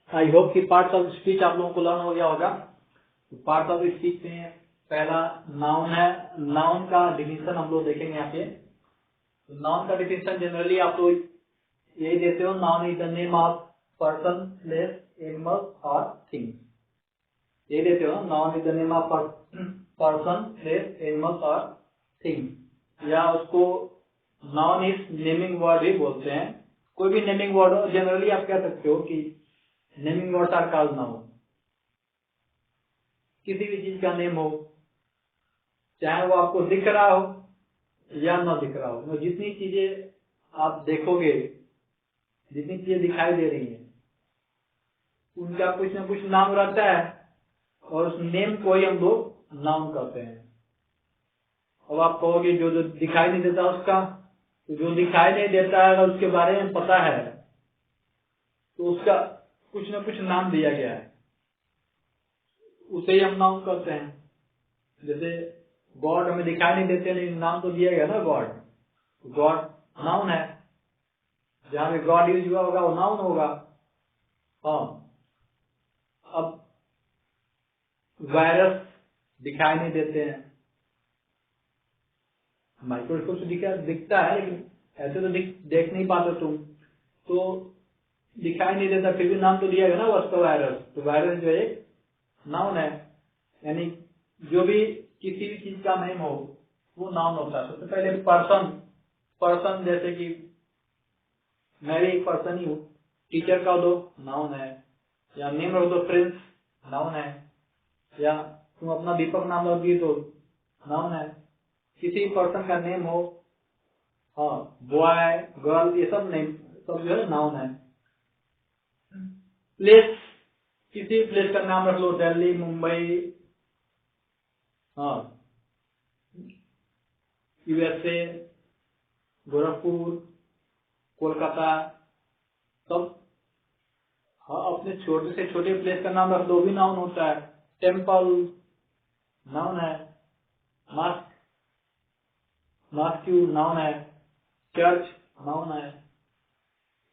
I hope कि parts of speech आप लोगों को लर्न हो गया होगा। पार्ट्स ऑफ स्पीच में पहला नाउन है। नाउन का डिफिनेशन हम लोग देखेंगे यहाँ पे। नाउन का डिफिनेशन जनरली आप लोग यही देते हो, noun is the name of person, place, animal और थिंग। ये देते हो, noun is the name of person, place, animal और थिंग। या उसको नाउन इज नेमिंग वर्ड ही बोलते हैं। कोई भी नेमिंग वर्ड हो, जनरली आप कह सकते हो कि naming words are called noun. किसी भी चीज का नेम हो, चाहे वो आपको दिख रहा हो या ना दिख रहा हो, जितनी चीजें आप देखोगे, जितनी चीजें दिखाई दे रही हैं, उनका कुछ न कुछ नाम रहता है और उस नेम को ही हम लोग नाउन कहते हैं। अब आप कहोगे जो जो दिखाई नहीं देता उसका, तो जो दिखाई नहीं देता है अगर उसके बारे में पता है तो उसका कुछ न कुछ नाम दिया गया है, उसे ही हम नाउन कहते हैं। जैसे गॉड हमें दिखाई नहीं देते लेकिन नाम तो दिया गया ना गॉड, गॉड नाउन है। जहां भी गॉड यूज हुआ होगा वो नाउन होगा। हाँ, अब वायरस दिखाई नहीं देते हैं, माइक्रोस्कोप से दिखता है लेकिन ऐसे तो देख नहीं पाते तुम, तो दिखाई नहीं देता, फिर भी नाम तो दिया गया ना उसका वायरस। तो वायरस जो है नाउन है। यानी जो भी किसी भी चीज का नेम हो वो नाउन होता है। सबसे पहले पर्सन, पर्सन जैसे कि मैं भी एक पर्सन ही हूँ, टीचर का दो नाउन है, या नेम रख दो प्रिंस, नाउन है, या तुम अपना दीपक नाम रख दिए तो नाउन है। किसी पर्सन का नेम हो, हाँ, बॉय, गर्ल, ये सब नेम, सब जो है नाउन है। प्लेस, किसी प्लेस का नाम रख लो, दिल्ली, मुंबई, हाँ, यूएसए, गोरखपुर, कोलकाता, सब, हाँ, अपने छोटे से छोटे प्लेस का नाम रख दो भी नाउन होता है। टेम्पल नाउन है, मास्क्यू नाउन है, चर्च नाउन है,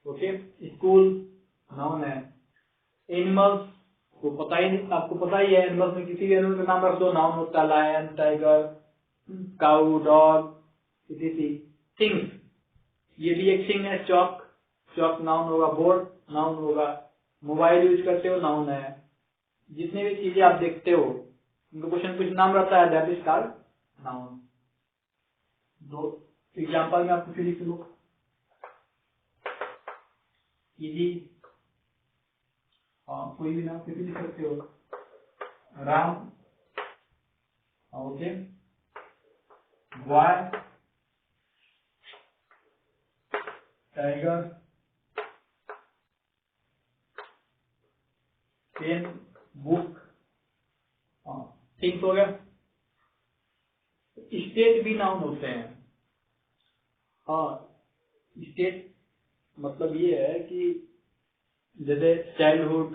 ओके, स्कूल नाउन है। एनिमल्स को पता ही नहीं, आपको पता ही है, एनिमल्स में किसी भी एनिमल का नाम रख दो नाउन होता है, लायन, टाइगर, काऊ, डॉग, इत्यादि। थिंग्स, ये भी एक थिंग है। चौक, चौक नाउन होगा। बोर्ड नाउन होगा। मोबाइल यूज करते हो नाउन है। जितने भी चीजें आप देखते हो उनको कुछ न कुछ नाम रहता है, दैट इज कॉल्ड नाउन। दो एग्जाम्पल में आपको फिर लिख लो, इजी, कोई भी नाम किसी लिख सकते हो, Ram, okay, boy, tiger, pen, book, things हो गया। स्टेट भी नाउन होते हैं। हाँ, स्टेट मतलब ये है कि जैसे चाइल्डहुड,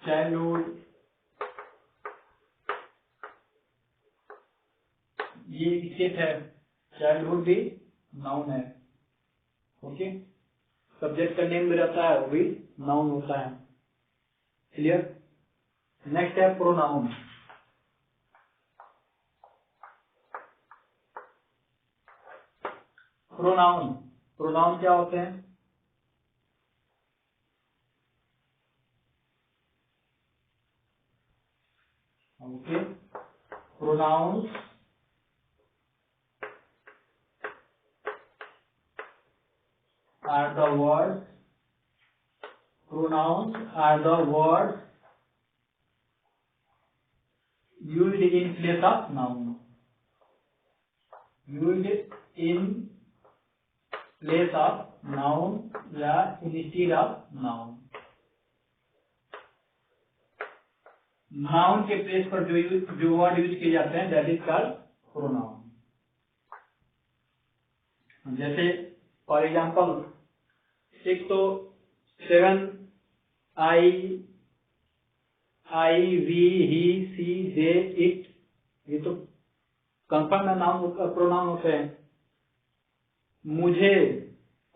चाइल्डहुड ये स्टेट है, चाइल्डहुड भी नाउन है, ओके। सब्जेक्ट का नेम भी रहता है, वो भी नाउन होता है। क्लियर? नेक्स्ट है प्रोनाउन। प्रोनाउन, प्रोनाउन क्या होते हैं? Okay, pronoun are the words, pronouns are the words used in place of noun, used in place of noun या instead of noun। नाउन के प्लेस पर जो वर्ड यूज किए जाते हैं दैट इज कॉल्ड प्रोनाउन। जैसे फॉर एग्जाम्पल, एक तो 7 आई, we, he, C, they, it, ये तो कंफर्म नाउन प्रोनाउन होते हैं। मुझे,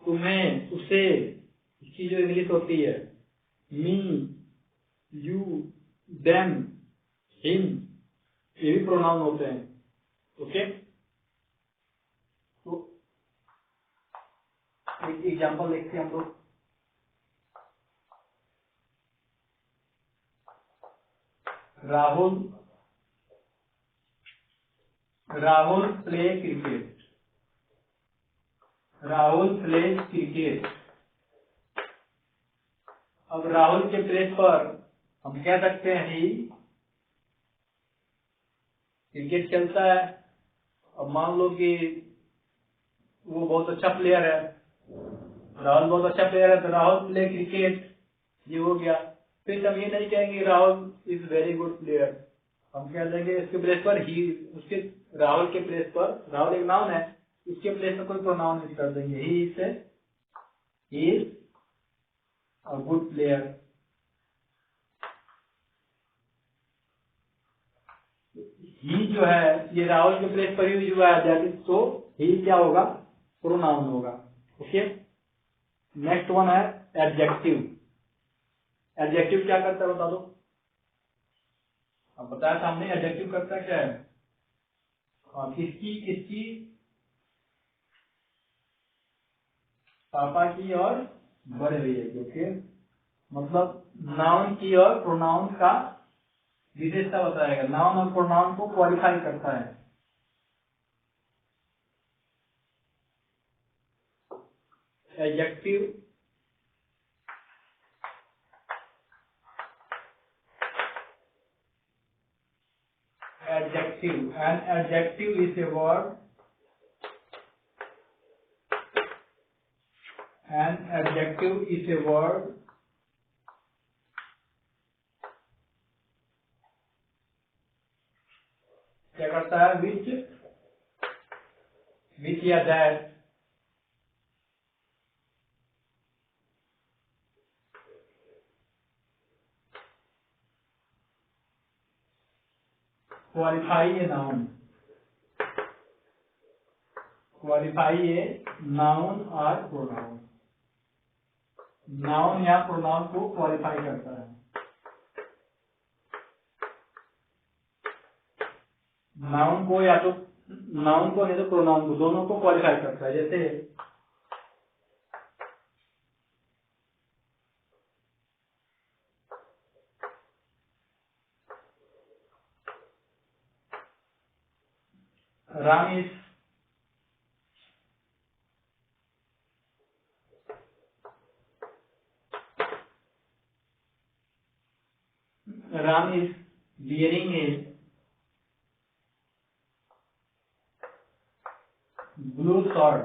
तुम्हें, उसे, इसकी जो इंग्लिश होती है मी, यू, देम, हिम, ये भी प्रोनाउन होते हैं। ओके, तो एक एग्जांपल देखते हैं हम लोग। Rahul play cricket. Rahul play cricket. अब राहुल के प्लेस पर हम कह सकते हैं ही क्रिकेट खेलता है। अब मान लो कि वो बहुत अच्छा प्लेयर है, राहुल बहुत अच्छा प्लेयर है, तो राहुल प्ले क्रिकेट, ये हो गया। फिर हम ये नहीं कहेंगे Rahul is very good player, हम कह देंगे इसके प्लेस पर ही, उसके राहुल के प्लेस पर, राहुल एक नाउन है, इसके प्लेस पर कोई प्रोनाउन यूज कर देंगे, he is a good player. He जो है ये राहुल के प्लेस पर यूज हुआ है, तो ही क्या होगा, प्रोनाउन होगा। ओके, नेक्स्ट वन है एडजेक्टिव। एडजेक्टिव क्या करता है बता दो। अब बताया था हमने, एडजेक्टिव करता क्या है, किसकी पापा की और बड़े भैया की। ओके, मतलब नाउन की और प्रोनाउन का विशेषता बताएगा, नाउन और प्रोनाउन को क्वालिफाई करता है। Adjective an adjective is a word, an adjective is a word क्या करता है, which या that qualify a noun, qualify a noun or pronoun, noun या प्रोनाउन को क्वालिफाई करता है। नाउन को या तो नाउन को नहीं तो प्रोनाउन को, दोनों को क्वालिफाई करता है। जैसे Ram is wearing a blue shirt,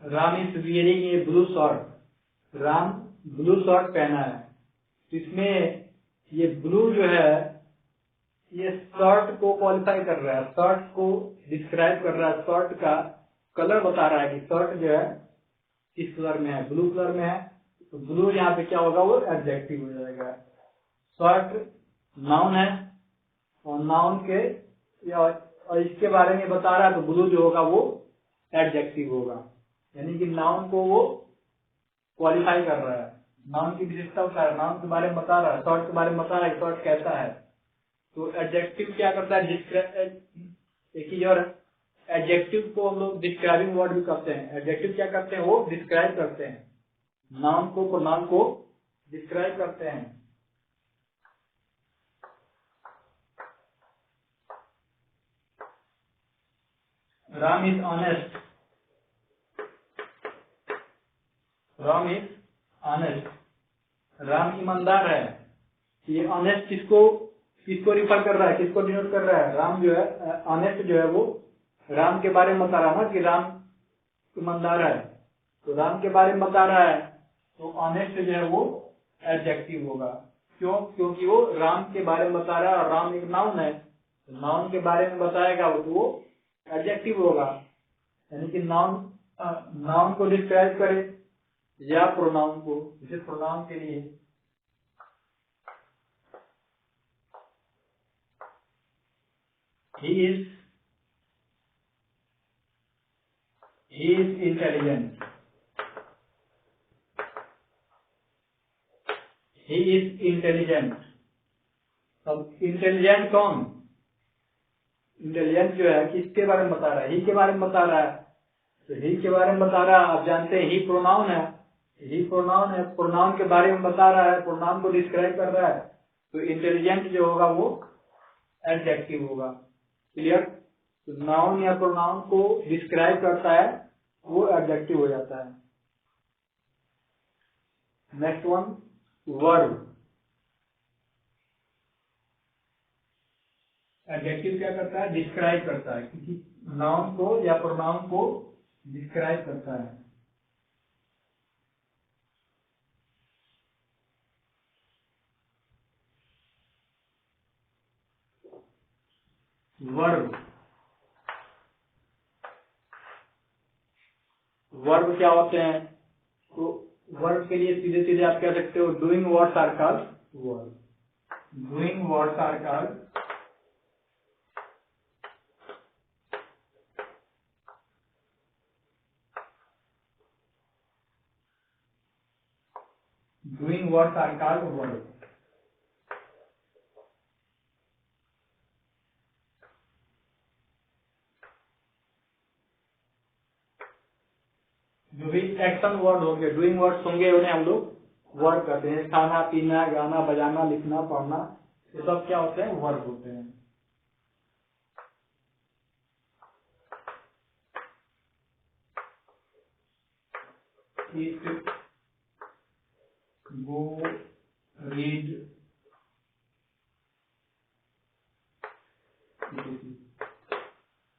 Ram is wearing a blue shirt, Ram blue shirt पहना है। तो इसमें ये ब्लू जो है ये शर्ट को क्वालिफाई कर रहा है, शर्ट को डिस्क्राइब कर रहा है, शर्ट का कलर बता रहा है कि शर्ट जो है किस कलर में है, ब्लू कलर में है। तो ब्लू यहाँ पे क्या होगा, वो एडजेक्टिव हो जाएगा। शर्ट नाउन है और नाउन के और इसके बारे में बता रहा है, तो ब्लू जो होगा वो एडजेक्टिव होगा। यानी कि नाउन को वो क्वालिफाई कर रहा है, नाउन की विशेषता बता रहा है, नाउन के बारे में बता रहा है, शर्ट के बारे में बता रहा है, शर्ट कैसा है। तो एडजेक्टिव क्या करता है, एक चीज और, एडजेक्टिव को हम लोग डिस्क्राइबिंग वर्ड भी करते हैं। एडजेक्टिव क्या करते हैं, वो डिस्क्राइब करते हैं, नाउन को प्रोनाउन को डिस्क्राइब करते हैं। Ram is honest, Ram is honest, Ram ईमानदार है। ये ऑनेस्ट किसको रिफर कर रहा है, किसको डिनोट कर रहा है, राम जो है ऑनेस्ट जो है वो राम के बारे में बता रहा है ना कि राम ईमानदार है, तो राम के बारे में बता रहा है, तो ऑनेस्ट जो है वो एडजेक्टिव होगा। क्यों, क्योंकि वो राम के बारे में बता रहा है और राम एक नाउन है, तो नाउन के बारे में बताएगा तो वो एडजेक्टिव होगा। यानी कि नाउन को डिस्क्राइब करे या प्रोनाउन को, जैसे प्रोनाउन के लिए he is intelligent, he is intelligent. अब इंटेलिजेंट कौन? इंटेलिजेंट जो है किसके बारे में बता रहा है? ही के बारे में बता रहा है। तो ही के बारे में बता रहा है, आप जानते हैं ही प्रोनाउन है। ही प्रोनाउन है, प्रोनाउन के बारे में बता रहा है, प्रोनाउन को डिस्क्राइब कर रहा है। तो इंटेलिजेंट जो होगा वो एडजेक्टिव होगा। क्लियर? तो नाउन या प्रोनाउन को डिस्क्राइब करता है वो एडजेक्टिव हो जाता है। Next one, verb. एडजेक्टिव क्या करता है? डिस्क्राइब करता है, किसी नाउन को या प्रोनाउन को डिस्क्राइब करता है। वर्ब, वर्ब क्या होते हैं? तो वर्ब के लिए सीधे सीधे आप कह सकते हो doing words are called verb. Doing words are called doing words are called verb. जो भी एक्शन वर्ड होंगे, डूइंग वर्ड्स होंगे, उन्हें हम लोग वर्ब कहते हैं। खाना पीना, गाना बजाना, लिखना पढ़ना, ये सब क्या होते हैं? वर्ब होते हैं। Eat, go, read,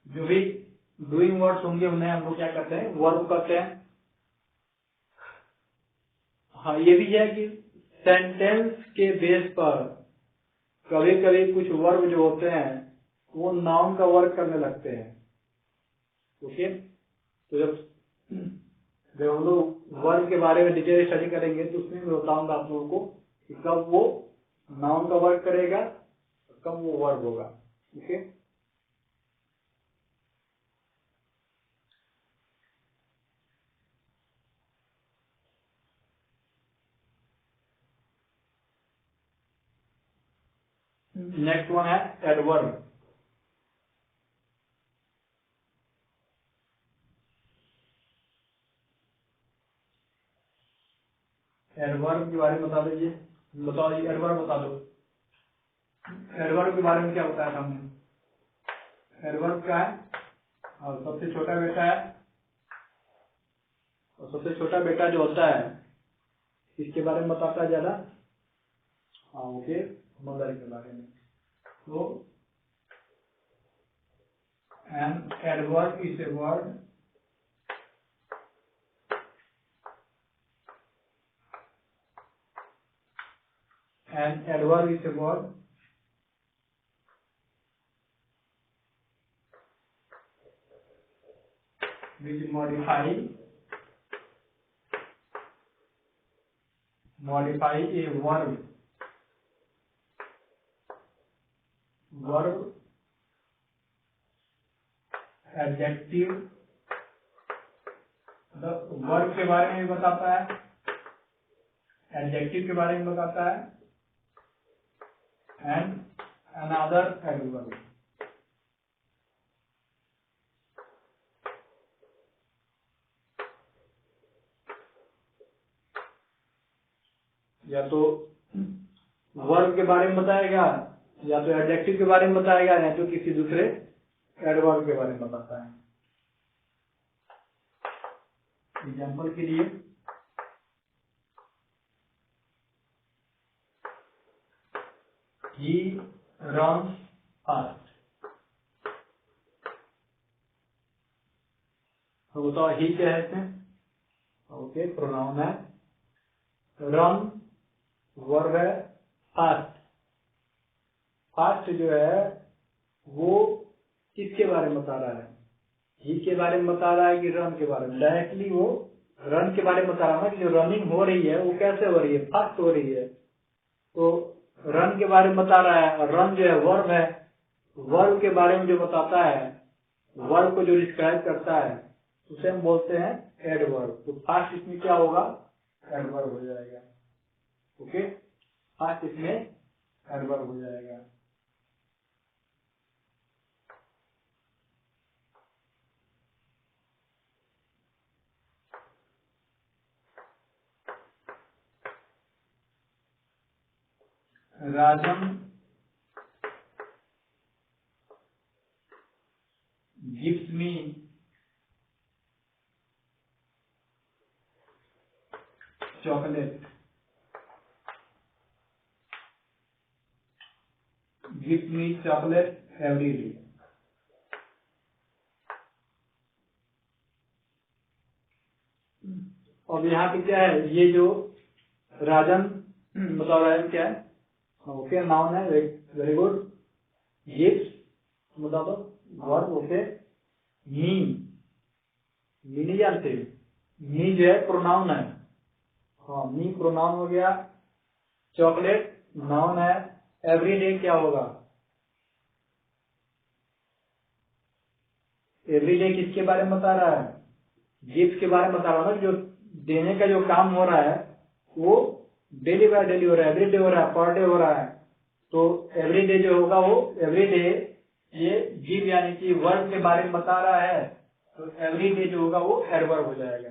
जो भी डूइंग वर्ड्स होंगे उन्हें हम लोग क्या कहते हैं? वर्ब कहते हैं। हाँ, ये भी है कि सेंटेंस के बेस पर कभी कभी कुछ वर्ब जो होते हैं वो नाउन का वर्क करने लगते हैं। ओके, तो जब हम लोग वर्ब के बारे में डिटेल स्टडी करेंगे तो उसमें मैं बताऊंगा आप लोगों को कि कब वो नाउन का वर्क करेगा, कब वो वर्ब होगा। ओके, नेक्स्ट वन है एडवर्ब। एडवर्ब के बारे में बता दीजिए, बताओ जी, एडवर्ब बता दो। एडवर्ब के बारे में क्या बताया था हमने? एडवर्ब क्या है? और सबसे छोटा बेटा है, और सबसे छोटा बेटा जो होता है इसके बारे में बताता है ज्यादा। हाँ, ओके, मदर के बारे में। तो an adverb is a word an adverb is a word which modify a verb adjective। the verb के बारे में भी बताता है, adjective के बारे में बताता है, and another adverb। या तो वर्ब के बारे में बताएगा, या तो एडजेक्टिव के बारे में बताएगा, या तो किसी दूसरे एडवर्ब के बारे में बताता है। एग्जाम्पल के लिए he runs fast। तो बताओ ही क्या है इसमें? ओके, प्रोनाउन है। रन वर्ब है। फास्ट, फास्ट जो है वो किसके बारे में बता रहा है? ही के बारे में बता रहा है कि रन के बारे में? डायरेक्टली वो रन के बारे में बता रहा है कि जो रनिंग हो रही है वो कैसे हो रही है? फास्ट हो रही है। तो रन के बारे में बता रहा है, और रन जो है वर्ब है। वर्ब के बारे में जो बताता है, वर्ब को जो डिस्क्राइब करता है उसे हम बोलते हैं एडवर्ब। तो फास्ट इसमें क्या होगा? एडवर्ब हो जाएगा। ओके, फर्स्ट इसमें एडवर्ब हो जाएगा। Rajan gives me chocolate, gives me chocolate every day. अब यहाँ पे क्या है, ये जो राजन मतलब राजन क्या है, ओके नाउन है, वेरी गुड। गिव्स मतलब वर्ब, ओके। मी नहीं जानते, मी जो है प्रोनाउन है, हाँ मी प्रोनाउन हो गया। चॉकलेट नाउन है। एवरी डे क्या होगा, एवरी डे किसके बारे में बता रहा है, गिफ्ट के बारे में बता रहा है। जो देने का जो काम हो रहा है वो डेली बाय डेली हो रहा है, एवरी डे हो रहा है, पर डे हो रहा है। तो एवरी डे जो होगा वो एवरी डे, ये गिव यानी कि वर्ब के बारे में बता रहा है, तो एवरी डे जो होगा वो एडवर्ब हो जाएगा।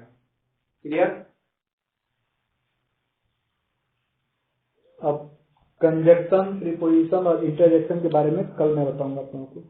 क्लियर। अब कंजक्शन, प्रीपोजिशन और इंटरजेक्शन के बारे में कल मैं बताऊंगा आप लोगों को।